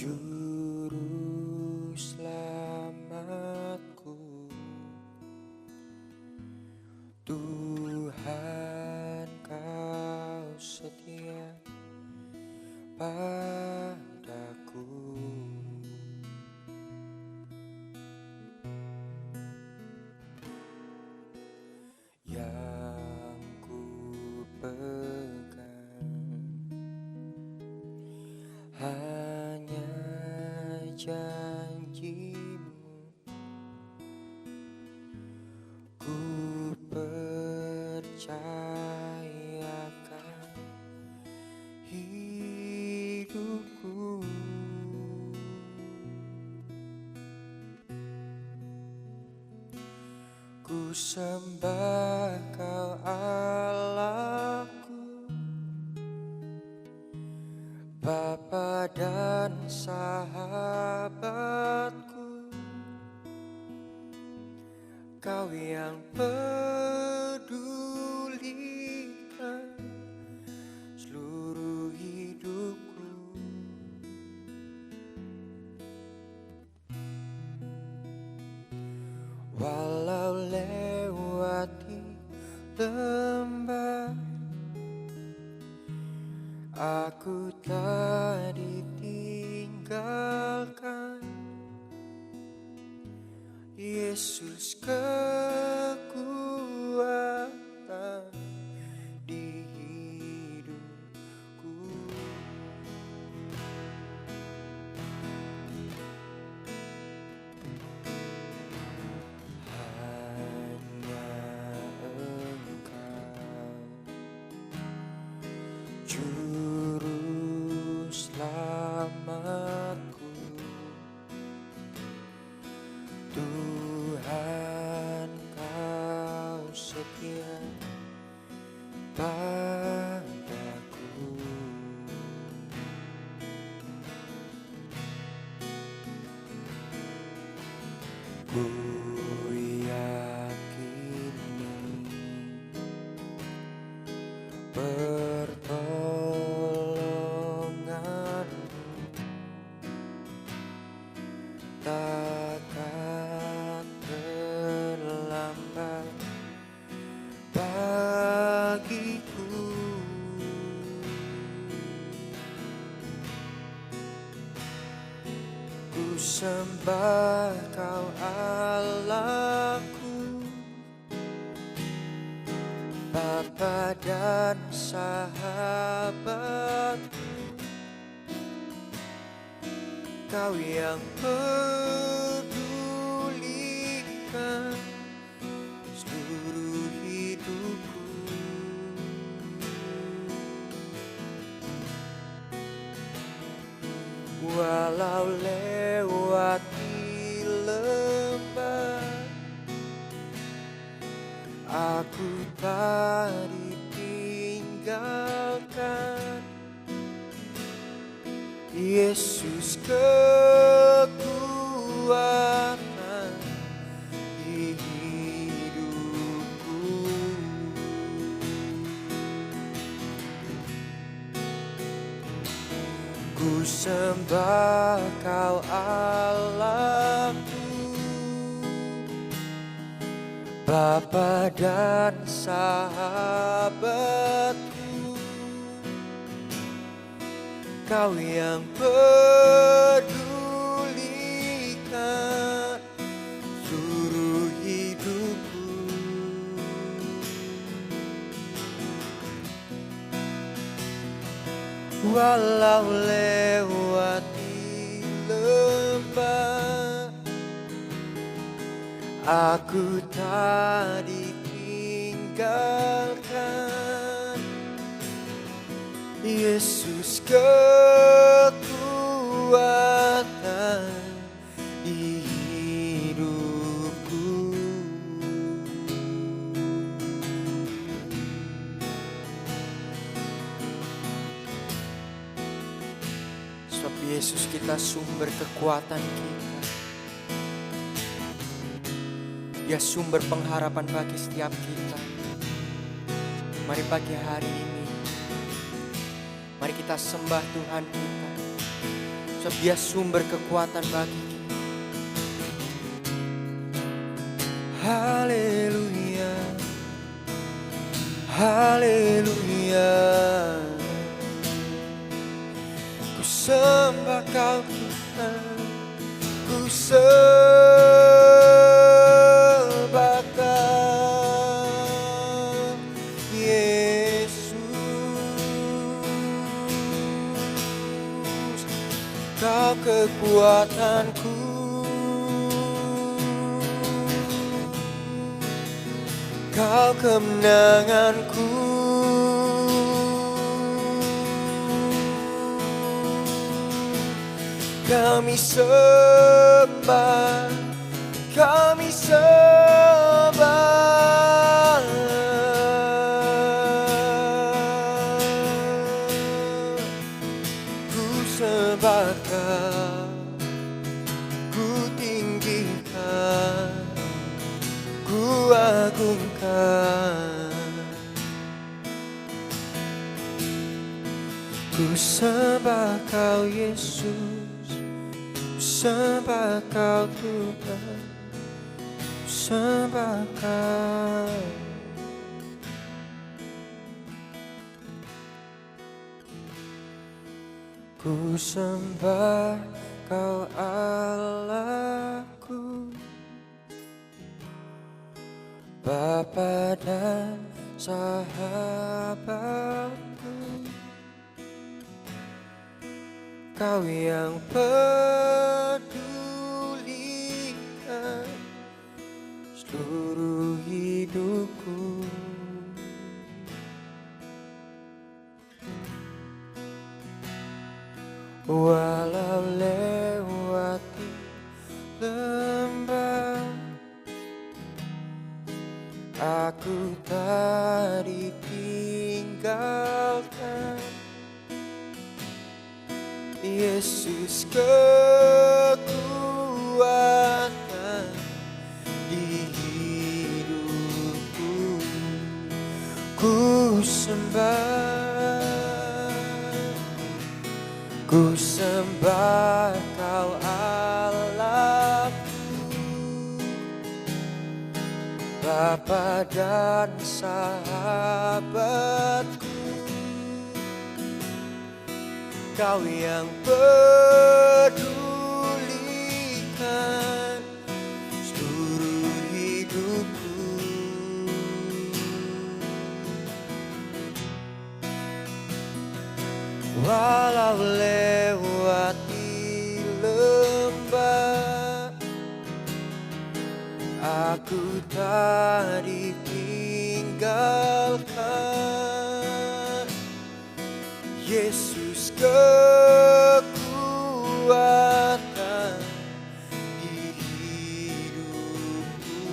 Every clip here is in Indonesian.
Juru selamatku, Tuhan Kau setia padaku. Yang ku pegang hanya janji-Mu, ku percayakan hidupku. Ku sembah Kau Allahku, Bapa dan sahabatku, Kau yang pedulikan seluruh hidupku. Walau lewati lembah, aku tak ditinggalkan. Yesus kekuatan di hidupku. Hanya Engkau, Juru selamatku, Tuhan Kau setia padaku. Ku yakini pertolongan-Mu takkan terlambat bagiku. Ku sembah Kau Allahku, Bapa dan sahabatku, Kau yang pedulikan seluruh hidupku. Walau lewati lembah, aku tak ditinggalkan. Yesus kekuatan di hidupku. Ku sembah Kau Allahku, Bapa dan sahabatku, Kau yang pedulikan seluruh hidupku. Walau lewati lembah, aku tak ditinggalkan. Yesus kekuatan di hidupku. Sebab Yesus kita sumber kekuatan kita. Dia sumber pengharapan bagi setiap kita. Mari pagi hari ini, mari kita sembah Tuhan kita. Sebab Dia sumber kekuatan bagi kita. Haleluya, haleluya. Ku sembah Kau Tuhan, ku sembah Kau Yesus. Kau kekuatanku, Kau kemenanganku. Kami sembah, kami sembah. Ku sembah Kau, ku tinggikan, ku agungkan. Ku sembah Kau Yesus, ku sembah Kau Tuhan, ku sembah Kau. Ku sembah Kau Allahku, Bapa dan sahabatku. Kau yang pedulikan seluruh hidupku. Walau lewati lembah, aku tak ditinggalkan. Yesus kekuatan di hidupku. Ku sembah, ku sembah Kau Allahku, Bapa dan sahabatku. Kau yang pedulikan seluruh hidupku. Walau lewati lembah, aku tak ditinggalkan. Yesus kekuatan di hidupku.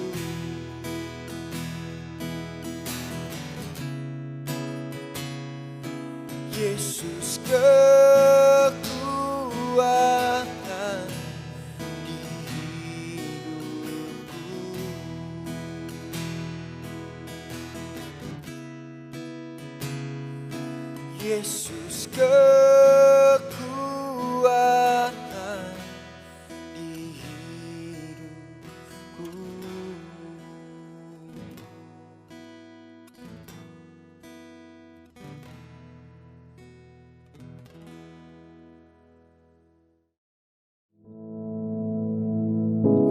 Yesus kekuatan di hidupku. Yesus kekuatan di hidupku.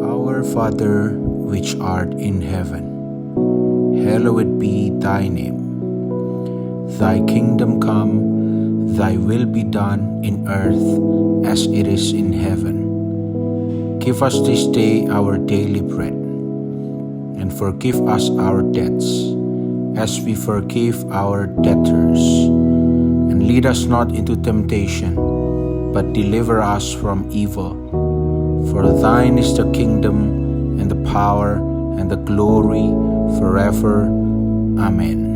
Our Father, which art in heaven, hallowed be thy name. Thy kingdom come, thy will be done in earth as it is in heaven. Give us this day our daily bread, and forgive us our debts, as we forgive our debtors. And lead us not into temptation, but deliver us from evil. For thine is the kingdom, and the power, and the glory, forever. Amen.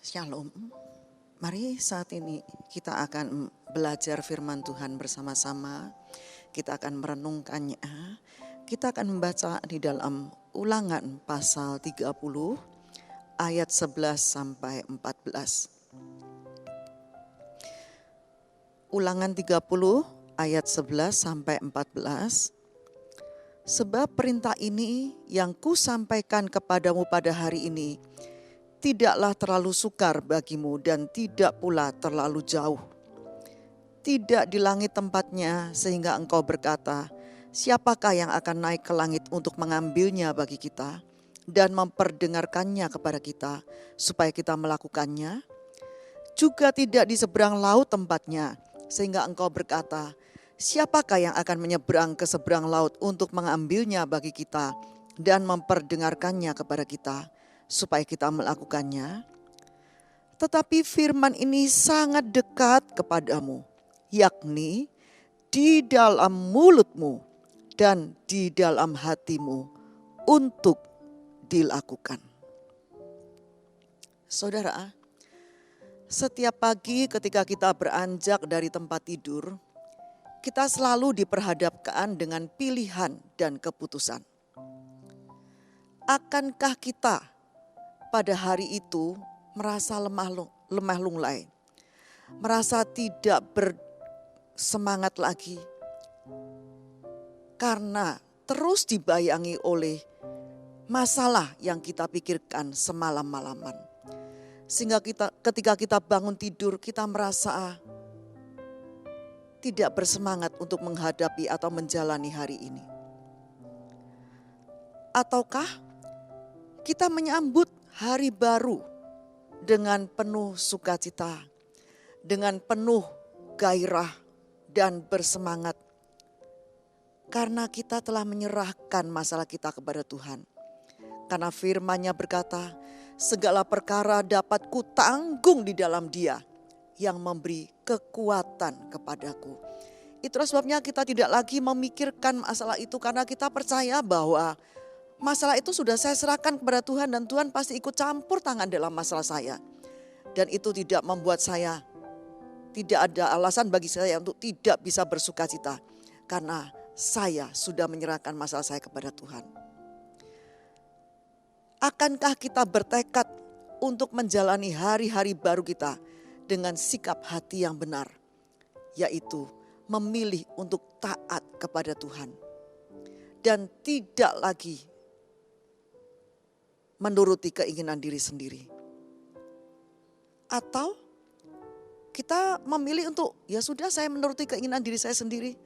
Shalom. Mari saat ini kita akan belajar firman Tuhan bersama-sama. Kita akan merenungkannya. Kita akan membaca di dalam Ulangan pasal 30 ayat 11 sampai 14. Ulangan 30 ayat 11 sampai 14. Sebab perintah ini yang kusampaikan kepadamu pada hari ini tidaklah terlalu sukar bagimu dan tidak pula terlalu jauh. Tidak di langit tempatnya sehingga engkau berkata, siapakah yang akan naik ke langit untuk mengambilnya bagi kita dan memperdengarkannya kepada kita supaya kita melakukannya? Juga tidak di seberang laut tempatnya sehingga engkau berkata, siapakah yang akan menyeberang ke seberang laut untuk mengambilnya bagi kita dan memperdengarkannya kepada kita supaya kita melakukannya? Tetapi firman ini sangat dekat kepadamu, yakni di dalam mulutmu dan di dalam hatimu untuk dilakukan. Saudara, setiap pagi ketika kita beranjak dari tempat tidur, kita selalu diperhadapkan dengan pilihan dan keputusan. Akankah kita pada hari itu merasa lemah lunglai, merasa tidak bersemangat lagi karena terus dibayangi oleh masalah yang kita pikirkan semalam-malaman. Sehingga ketika kita bangun tidur kita merasa tidak bersemangat untuk menghadapi atau menjalani hari ini. Ataukah kita menyambut hari baru dengan penuh sukacita, dengan penuh gairah dan bersemangat. Karena kita telah menyerahkan masalah kita kepada Tuhan. Karena firman-Nya berkata, segala perkara dapat kutanggung di dalam Dia yang memberi kekuatan kepadaku. Itulah sebabnya kita tidak lagi memikirkan masalah itu karena kita percaya bahwa masalah itu sudah saya serahkan kepada Tuhan dan Tuhan pasti ikut campur tangan dalam masalah saya. Dan itu tidak membuat saya, tidak ada alasan bagi saya untuk tidak bisa bersukacita. Karena saya sudah menyerahkan masalah saya kepada Tuhan. Akankah kita bertekad untuk menjalani hari-hari baru kita dengan sikap hati yang benar, yaitu memilih untuk taat kepada Tuhan dan tidak lagi menuruti keinginan diri sendiri? Atau kita memilih untuk ya sudah saya menuruti keinginan diri saya sendiri.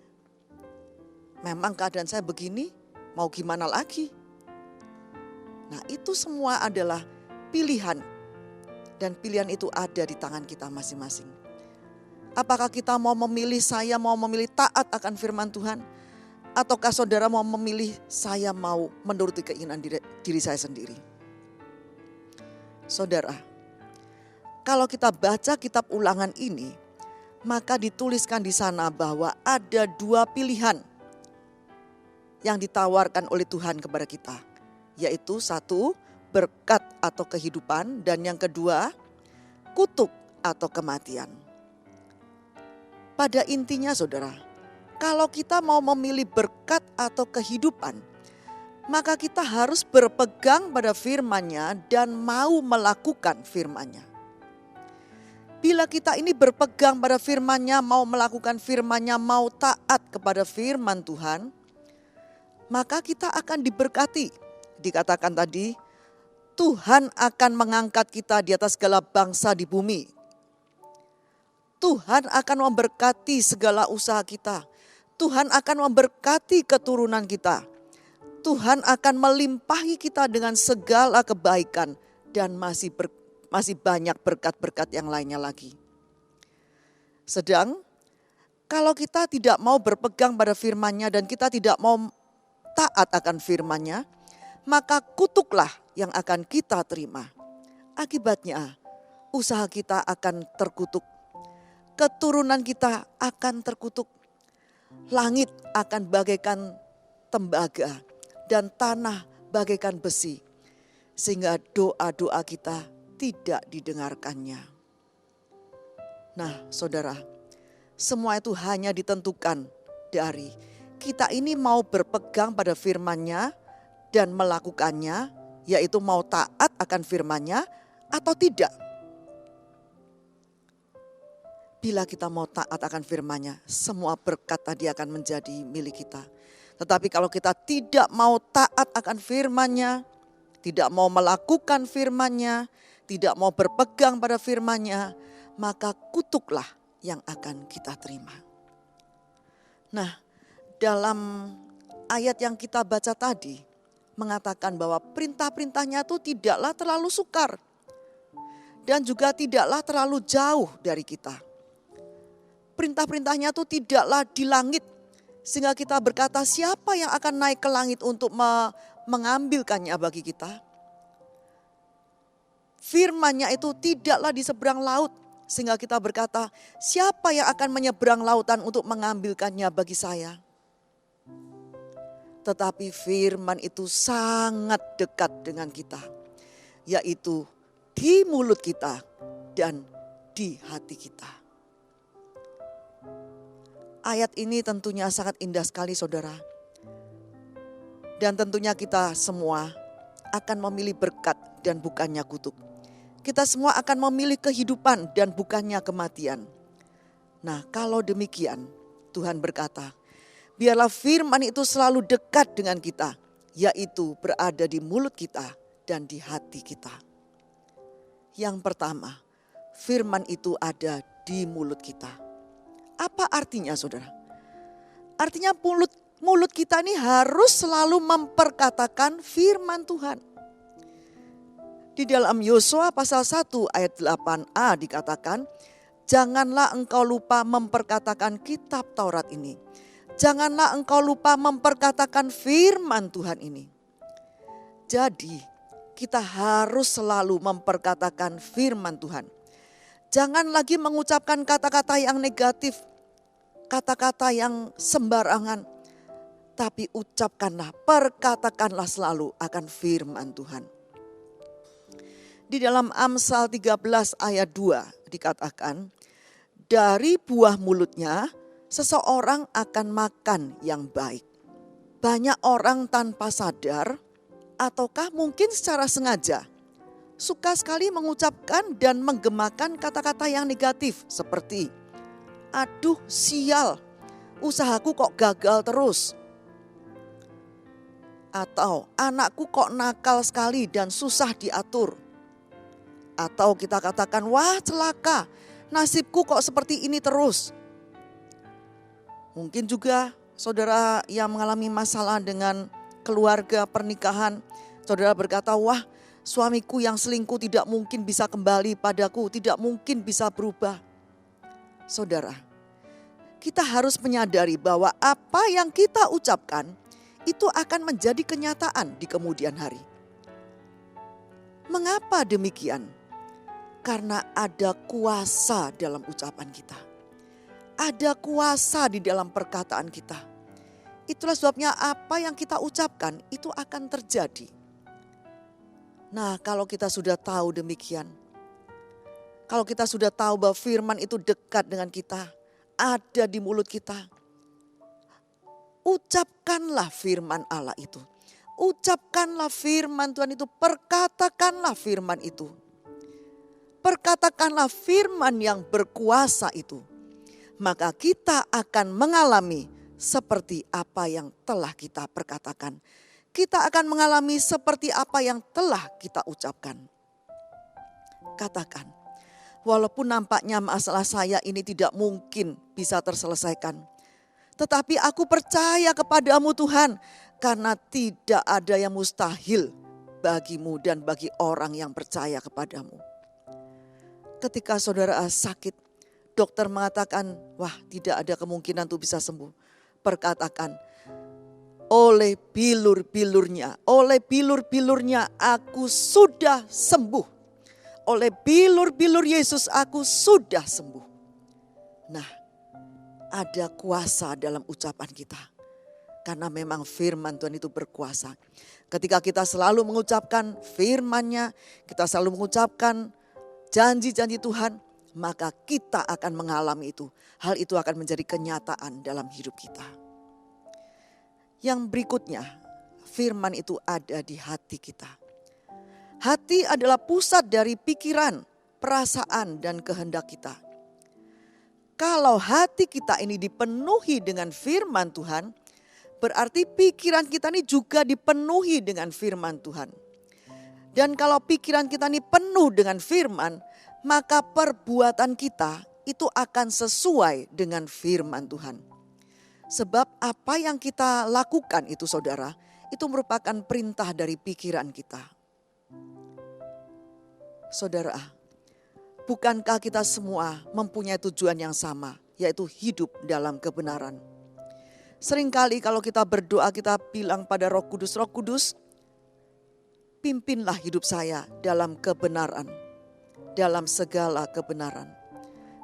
Memang keadaan saya begini, mau gimana lagi? Nah, itu semua adalah pilihan. Dan pilihan itu ada di tangan kita masing-masing. Apakah kita mau memilih, saya mau memilih taat akan firman Tuhan? Ataukah saudara mau memilih, saya mau menuruti keinginan diri saya sendiri? Saudara, kalau kita baca kitab Ulangan ini, maka dituliskan di sana bahwa ada dua pilihan yang ditawarkan oleh Tuhan kepada kita. Yaitu satu, berkat atau kehidupan, dan yang kedua, kutuk atau kematian. Pada intinya saudara, kalau kita mau memilih berkat atau kehidupan, maka kita harus berpegang pada firman-Nya dan mau melakukan firman-Nya. Bila kita ini berpegang pada firman-Nya, mau melakukan firman-Nya, mau taat kepada firman Tuhan, maka kita akan diberkati. Dikatakan tadi, Tuhan akan mengangkat kita di atas segala bangsa di bumi. Tuhan akan memberkati segala usaha kita. Tuhan akan memberkati keturunan kita. Tuhan akan melimpahi kita dengan segala kebaikan dan masih banyak berkat-berkat yang lainnya lagi. Sedang kalau kita tidak mau berpegang pada firman-Nya dan kita tidak mau taat akan firman-Nya, maka kutuklah yang akan kita terima. Akibatnya usaha kita akan terkutuk. Keturunan kita akan terkutuk. Langit akan bagaikan tembaga dan tanah bagaikan besi. Sehingga doa-doa kita tidak didengarkannya. Nah saudara, semua itu hanya ditentukan dari kita ini mau berpegang pada firman-Nya dan melakukannya, yaitu mau taat akan firman-Nya atau tidak. Bila kita mau taat akan firman-Nya, semua berkat tadi akan menjadi milik kita. Tetapi kalau kita tidak mau taat akan firman-Nya, tidak mau melakukan firman-Nya, tidak mau berpegang pada firman-Nya, maka kutuklah yang akan kita terima. Nah, dalam ayat yang kita baca tadi mengatakan bahwa perintah-perintahnya itu tidaklah terlalu sukar dan juga tidaklah terlalu jauh dari kita. Perintah-perintahnya itu tidaklah di langit sehingga kita berkata siapa yang akan naik ke langit untuk mengambilkannya bagi kita. Firman-Nya itu tidaklah di seberang laut sehingga kita berkata siapa yang akan menyeberang lautan untuk mengambilkannya bagi saya. Tetapi firman itu sangat dekat dengan kita, yaitu di mulut kita dan di hati kita. Ayat ini tentunya sangat indah sekali saudara. Dan tentunya kita semua akan memilih berkat dan bukannya kutuk. Kita semua akan memilih kehidupan dan bukannya kematian. Nah, kalau demikian Tuhan berkata, biarlah firman itu selalu dekat dengan kita, yaitu berada di mulut kita dan di hati kita. Yang pertama, firman itu ada di mulut kita. Apa artinya saudara? Artinya mulut kita ini harus selalu memperkatakan firman Tuhan. Di dalam Yosua pasal 1 ayat 8a dikatakan, janganlah engkau lupa memperkatakan kitab Taurat ini. Janganlah engkau lupa memperkatakan firman Tuhan ini. Jadi kita harus selalu memperkatakan firman Tuhan. Jangan lagi mengucapkan kata-kata yang negatif, kata-kata yang sembarangan. Tapi ucapkanlah, perkatakanlah selalu akan firman Tuhan. Di dalam Amsal 13 ayat 2 dikatakan, dari buah mulutnya seseorang akan makan yang baik. Banyak orang tanpa sadar ataukah mungkin secara sengaja suka sekali mengucapkan dan menggemakan kata-kata yang negatif seperti aduh sial, usahaku kok gagal terus. Atau anakku kok nakal sekali dan susah diatur. Atau kita katakan wah celaka, nasibku kok seperti ini terus. Mungkin juga saudara yang mengalami masalah dengan keluarga pernikahan, saudara berkata wah suamiku yang selingkuh tidak mungkin bisa kembali padaku, tidak mungkin bisa berubah. Saudara, kita harus menyadari bahwa apa yang kita ucapkan itu akan menjadi kenyataan di kemudian hari. Mengapa demikian? Karena ada kuasa dalam ucapan kita. Ada kuasa di dalam perkataan kita. Itulah sebabnya apa yang kita ucapkan itu akan terjadi. Nah, kalau kita sudah tahu demikian, kalau kita sudah tahu bahwa firman itu dekat dengan kita, ada di mulut kita, ucapkanlah firman Allah itu. Ucapkanlah firman Tuhan itu, perkatakanlah firman itu. Perkatakanlah firman yang berkuasa itu. Maka kita akan mengalami seperti apa yang telah kita perkatakan. Kita akan mengalami seperti apa yang telah kita ucapkan. Katakan, walaupun nampaknya masalah saya ini tidak mungkin bisa terselesaikan. Tetapi aku percaya kepadamu Tuhan, karena tidak ada yang mustahil bagimu dan bagi orang yang percaya kepadamu. Ketika saudara sakit, dokter mengatakan, wah tidak ada kemungkinan untuk bisa sembuh. Perkatakan, oleh bilur-bilurnya aku sudah sembuh. Oleh bilur-bilur Yesus aku sudah sembuh. Nah, ada kuasa dalam ucapan kita. Karena memang firman Tuhan itu berkuasa. Ketika kita selalu mengucapkan firman-Nya, kita selalu mengucapkan janji-janji Tuhan, maka kita akan mengalami itu. Hal itu akan menjadi kenyataan dalam hidup kita. Yang berikutnya, firman itu ada di hati kita. Hati adalah pusat dari pikiran, perasaan, dan kehendak kita. Kalau hati kita ini dipenuhi dengan firman Tuhan, berarti pikiran kita ini juga dipenuhi dengan firman Tuhan. Dan kalau pikiran kita ini penuh dengan firman, maka perbuatan kita itu akan sesuai dengan firman Tuhan. Sebab apa yang kita lakukan itu saudara, itu merupakan perintah dari pikiran kita. Saudara, bukankah kita semua mempunyai tujuan yang sama, yaitu hidup dalam kebenaran? Seringkali kalau kita berdoa, kita bilang pada Roh Kudus, Roh Kudus, pimpinlah hidup saya dalam kebenaran, dalam segala kebenaran.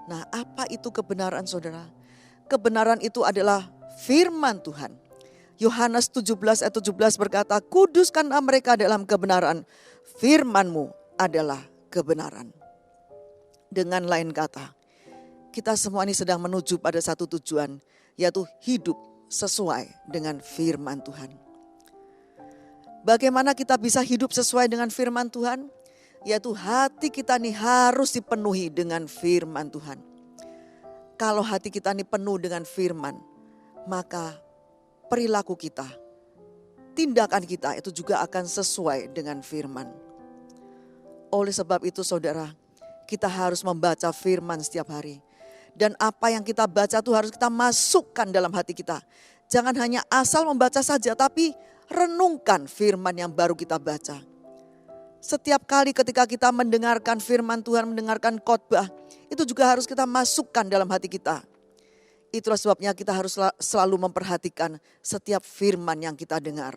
Nah, apa itu kebenaran saudara? Kebenaran itu adalah firman Tuhan. Yohanes 17 ayat 17 berkata, kuduskanlah mereka dalam kebenaran, firman-Mu adalah kebenaran. Dengan lain kata, kita semua ini sedang menuju pada satu tujuan, yaitu hidup sesuai dengan firman Tuhan. Bagaimana kita bisa hidup sesuai dengan firman Tuhan? Yaitu hati kita ini harus dipenuhi dengan firman Tuhan. Kalau hati kita ini penuh dengan firman, maka perilaku kita, tindakan kita itu juga akan sesuai dengan firman. Oleh sebab itu saudara, kita harus membaca firman setiap hari. Dan apa yang kita baca itu harus kita masukkan dalam hati kita. Jangan hanya asal membaca saja, tapi renungkan firman yang baru kita baca. Setiap kali ketika kita mendengarkan firman Tuhan, mendengarkan khotbah, itu juga harus kita masukkan dalam hati kita. Itulah sebabnya kita harus selalu memperhatikan setiap firman yang kita dengar.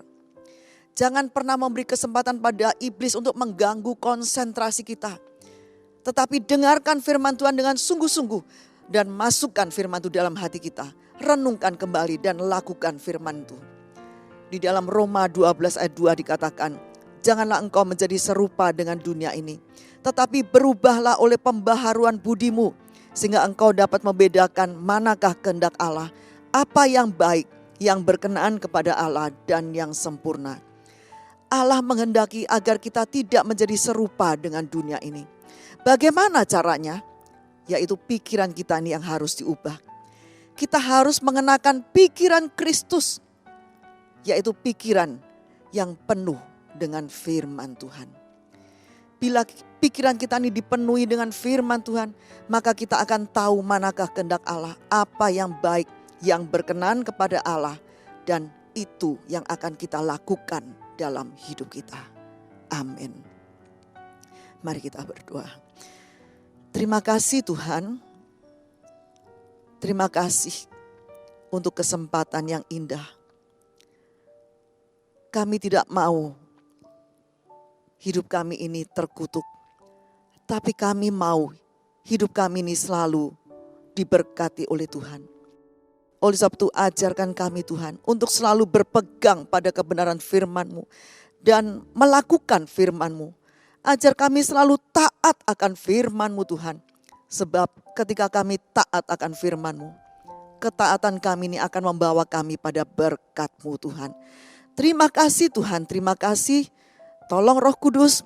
Jangan pernah memberi kesempatan pada iblis untuk mengganggu konsentrasi kita. Tetapi dengarkan firman Tuhan dengan sungguh-sungguh dan masukkan firman itu dalam hati kita. Renungkan kembali dan lakukan firman itu. Di dalam Roma 12 ayat 2 dikatakan, janganlah engkau menjadi serupa dengan dunia ini, tetapi berubahlah oleh pembaharuan budimu, sehingga engkau dapat membedakan manakah kehendak Allah, apa yang baik, yang berkenan kepada Allah dan yang sempurna. Allah menghendaki agar kita tidak menjadi serupa dengan dunia ini. Bagaimana caranya? Yaitu pikiran kita ini yang harus diubah. Kita harus mengenakan pikiran Kristus, yaitu pikiran yang penuh dengan firman Tuhan. Bila pikiran kita ini dipenuhi dengan firman Tuhan, maka kita akan tahu manakah kehendak Allah, apa yang baik, yang berkenan kepada Allah, dan itu yang akan kita lakukan dalam hidup kita. Amin. Mari kita berdoa. Terima kasih Tuhan. Terima kasih untuk kesempatan yang indah. Kami tidak mau hidup kami ini terkutuk, tapi kami mau hidup kami ini selalu diberkati oleh Tuhan. Oleh sebab itu ajarkan kami Tuhan untuk selalu berpegang pada kebenaran firman-Mu dan melakukan firman-Mu. Ajar kami selalu taat akan firman-Mu Tuhan. Sebab ketika kami taat akan firman-Mu, ketaatan kami ini akan membawa kami pada berkat-Mu Tuhan. Terima kasih Tuhan, terima kasih. Tolong Roh Kudus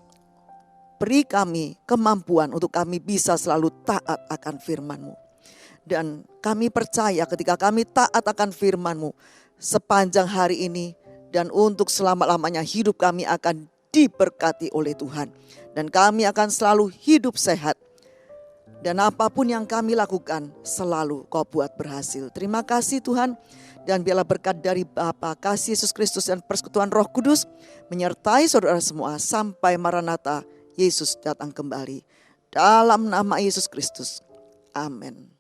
beri kami kemampuan untuk kami bisa selalu taat akan firman-Mu. Dan kami percaya ketika kami taat akan firman-Mu sepanjang hari ini dan untuk selama-lamanya hidup kami akan diberkati oleh Tuhan. Dan kami akan selalu hidup sehat. Dan apapun yang kami lakukan selalu Kau buat berhasil. Terima kasih Tuhan. Dan biarlah berkat dari Bapa, kasih Yesus Kristus dan persekutuan Roh Kudus menyertai saudara semua sampai Maranatha Yesus datang kembali. Dalam nama Yesus Kristus. Amin.